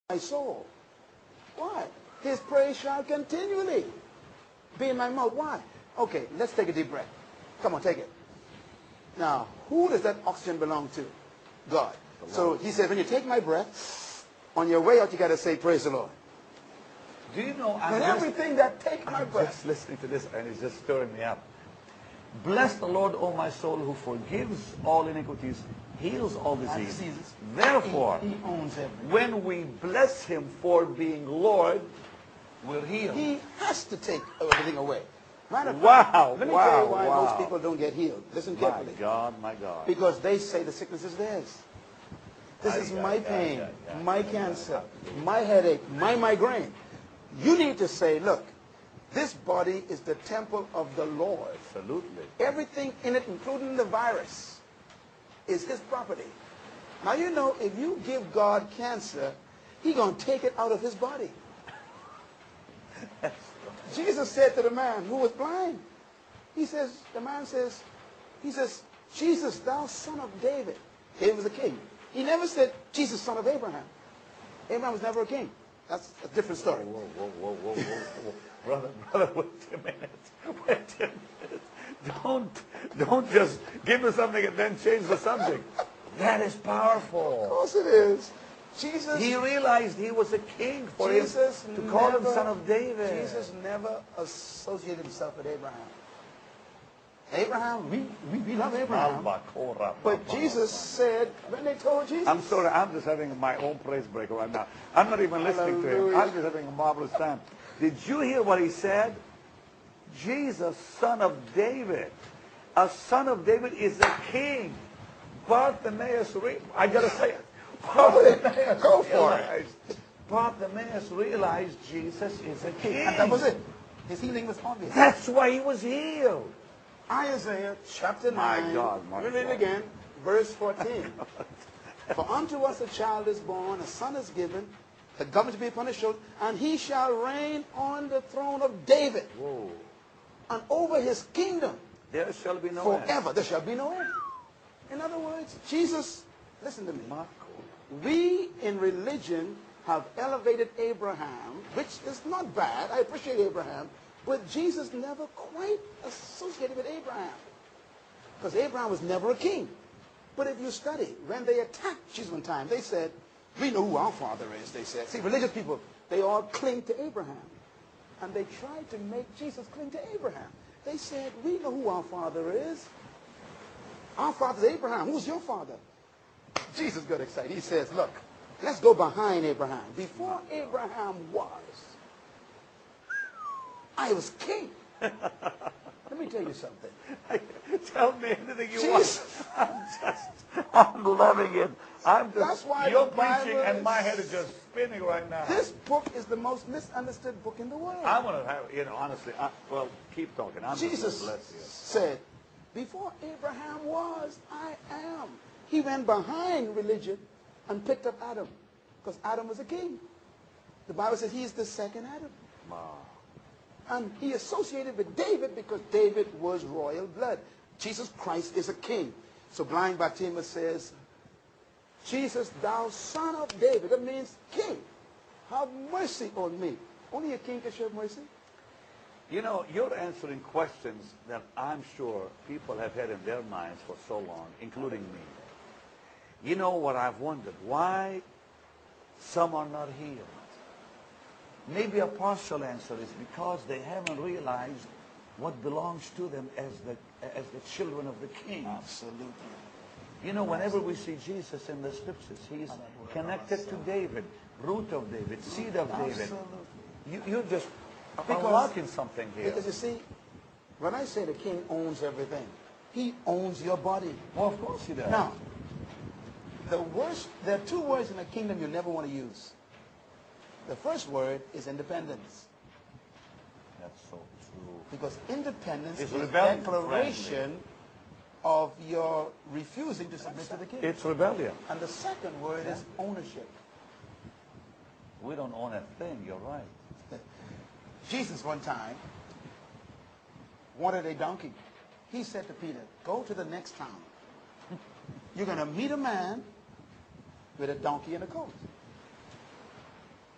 my soul. Why? His praise shall continually be in my mouth. Why? Okay, let's take a deep breath. Come on, take it. Now, who does that oxygen belong to? God. So he said, when you take my breath, on your way out, you got to say, praise the Lord. Do you know, And everything that takes my breath. just listening to this, and it's just stirring me up. Bless the Lord, O my soul, who forgives all iniquities, heals all diseases. Therefore, he owns everything. when we bless him for being Lord, we're healed. He has to take everything away. Matter of Wow, fact, let me wow, tell you why wow. most people don't get healed. Listen carefully. My God, my God. Because they say the sickness is theirs. This is my pain, my cancer, my headache, my migraine. You need to say, look, this body is the temple of the Lord. Absolutely. Everything in it, including the virus, is his property. Now, you know, if you give God cancer, he's going to take it out of his body. Jesus said to the man who was blind, the man says, Jesus, thou son of David. David was a king. He never said, Jesus, son of Abraham. Abraham was never a king. That's a different story. Whoa. Brother, wait a minute. Don't just give me something and then change the subject. That is powerful. Of course it is. Jesus. He realized he was a king for him to call him son of David. Jesus never associated himself with Abraham. Abraham, we love Abraham. But Jesus said, when they told Jesus. I'm sorry, I'm just having my own praise break right now. I'm not even listening to him. I'm just having a marvelous time. Did you hear what he said? Jesus, son of David. A son of David is a king. Bartimaeus, I got to say it. Go for it. Bartimaeus realized Jesus is a king. And that was it. His healing was obvious. That's why he was healed. Isaiah chapter 9. My God. Read it again. Verse 14. For unto us a child is born, a son is given, the government to be upon his shoulders, and he shall reign on the throne of David. Whoa. And over his kingdom. There shall be no forever. end. There shall be no end. In other words, Jesus, listen to me. We in religion have elevated Abraham, which is not bad. I appreciate Abraham. But Jesus never quite associated with Abraham. Because Abraham was never a king. But if you study, when they attacked Jesus one time, they said, we know who our father is, they said. See, religious people, they all cling to Abraham. And they tried to make Jesus cling to Abraham. They said, we know who our father is. Our father is Abraham. Who's your father? Jesus got excited. He says, look, let's go behind Abraham. Before Abraham was, I was king. Let me tell you something. Tell me anything you want. I'm loving it. That's why you're the Bible preaching and my head is just spinning right now. This book is the most misunderstood book in the world. I want to have, honestly, well, keep talking. Jesus said, before Abraham was, I am. He went behind religion and picked up Adam. Because Adam was a king. The Bible says he's the second Adam. Wow. And he associated with David because David was royal blood. Jesus Christ is a king. So blind Bartimaeus says, Jesus, thou son of David. That means king. Have mercy on me. Only a king can show mercy. You know, you're answering questions that I'm sure people have had in their minds for so long, including me. You know what I've wondered? Why some are not healed? Maybe a partial answer is because they haven't realized what belongs to them as the children of the King. Absolutely. You know, whenever we see Jesus in the scriptures, he's connected to David, root of David, seed of David. You're just unlocking something here. Because you see, when I say the king owns everything, he owns your body. Well, of course he does. Now, there are two words in the kingdom you never want to use. The first word is independence. That's so true. Because independence is a rebellion, declaration of your refusing to submit to the king. It's rebellion. And the second word is ownership. We don't own a thing, you're right. Jesus one time wanted a donkey. He said to Peter, go to the next town. You're going to meet a man with a donkey and a colt.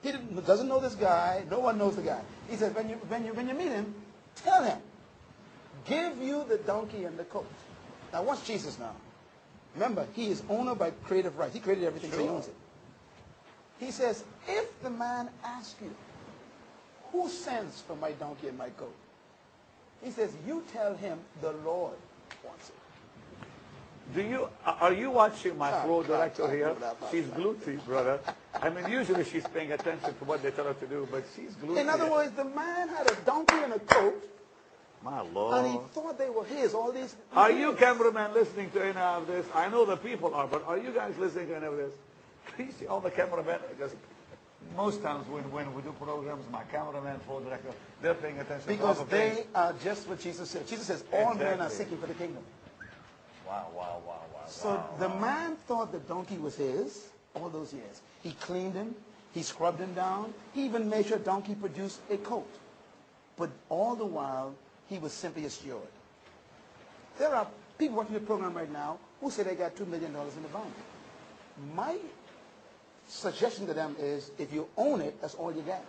He doesn't know this guy. No one knows the guy. He says, when you meet him, tell him, give you the donkey and the coat. Now watch Jesus now. Remember, he is owner by creative rights. He created everything, so he owns it. He says, if the man asks you, who sends for my donkey and my goat? He says, you tell him the Lord wants it. Are you watching my floor director here? She's glued to you, brother. I mean, usually she's paying attention to what they tell her to do, but she's glued to you. In other words, the man had a donkey and a coat, my Lord. and he thought they were his, all these. Are you cameramen listening to any of this? I know the people are, but are you guys listening to any of this? Please see all the cameramen, because most times when we do programs, my cameraman, floor director, they're paying attention. Because they are just what Jesus said. Jesus says, all men are seeking for the kingdom. Wow. So the man thought the donkey was his all those years. He cleaned him. He scrubbed him down. He even made sure donkey produced a coat. But all the while, he was simply a steward. There are people watching the program right now who say they got $2 million in the bank. My suggestion to them is, if you own it, that's all you got.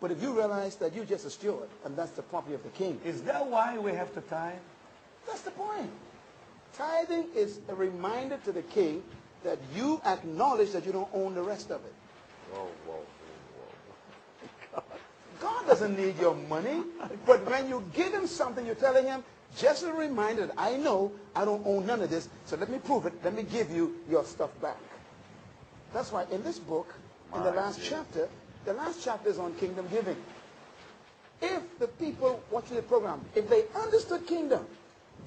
But if you realize that you're just a steward, and that's the property of the king. Is that why we have to tithe? That's the point. Tithing is a reminder to the king that you acknowledge that you don't own the rest of it. Whoa. God doesn't need your money. But when you give him something, you're telling him, just a reminder that I know I don't own none of this, so let me prove it. Let me give you your stuff back. That's why in this book, in the last chapter is on kingdom giving. If the people watching the program, if they understood kingdom,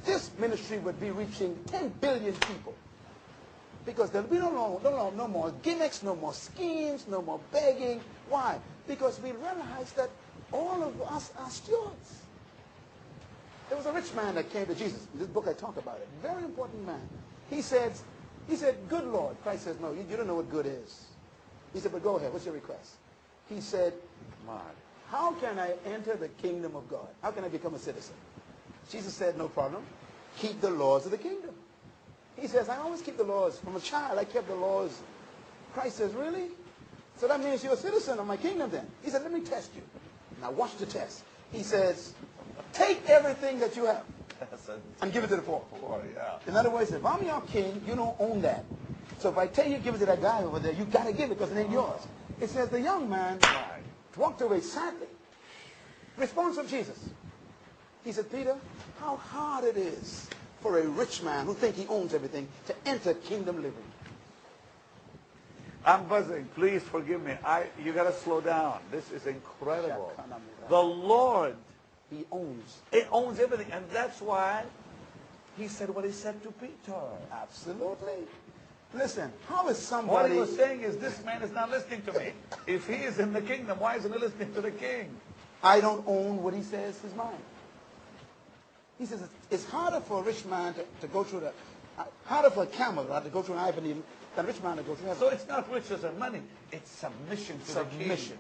this ministry would be reaching 10 billion people. Because there'll be no more gimmicks, no more schemes, no more begging. Why? Because we realize that all of us are stewards. There was a rich man that came to Jesus. In this book I talk about it. Very important man. He said, good Lord. Christ says, no, you don't know what good is. He said, but go ahead. What's your request? He said, how can I enter the kingdom of God? How can I become a citizen? Jesus said, no problem. Keep the laws of the kingdom. He says, I always keep the laws. From a child, I kept the laws. Christ says, really? So that means you're a citizen of my kingdom then. He said, let me test you. Now watch the test. He says, take everything that you have and give it to the poor. In other words, if I'm your king, you don't own that. So if I tell you give it to that guy over there, you got to give it because it ain't yours. It says the young man walked away sadly. Response from Jesus. He said, Peter, how hard it is for a rich man who thinks he owns everything to enter kingdom living. I'm buzzing. Please forgive me. You got to slow down. This is incredible. The Lord, he owns everything. And that's why he said what he said to Peter. Absolutely. Listen, how is somebody... What he was saying is, this man is not listening to me. If he is in the kingdom, why isn't he listening to the king? I don't own what he says is mine. He says it's harder for a rich man to go through harder for a camel to go through an eye than a rich man to go through heaven. So it's not riches and money. It's submission to the king.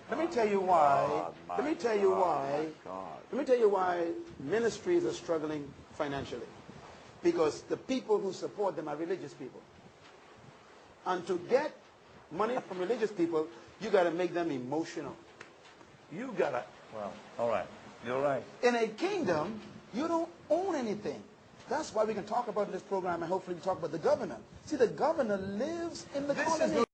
Let me tell you why. Let me tell you why ministries are struggling financially. Because the people who support them are religious people. And to get money from religious people, you got to make them emotional. You got to, all right. You're right. In a kingdom, you don't own anything. That's why we can talk about in this program, and hopefully we talk about the governor. See, the governor lives in the colony.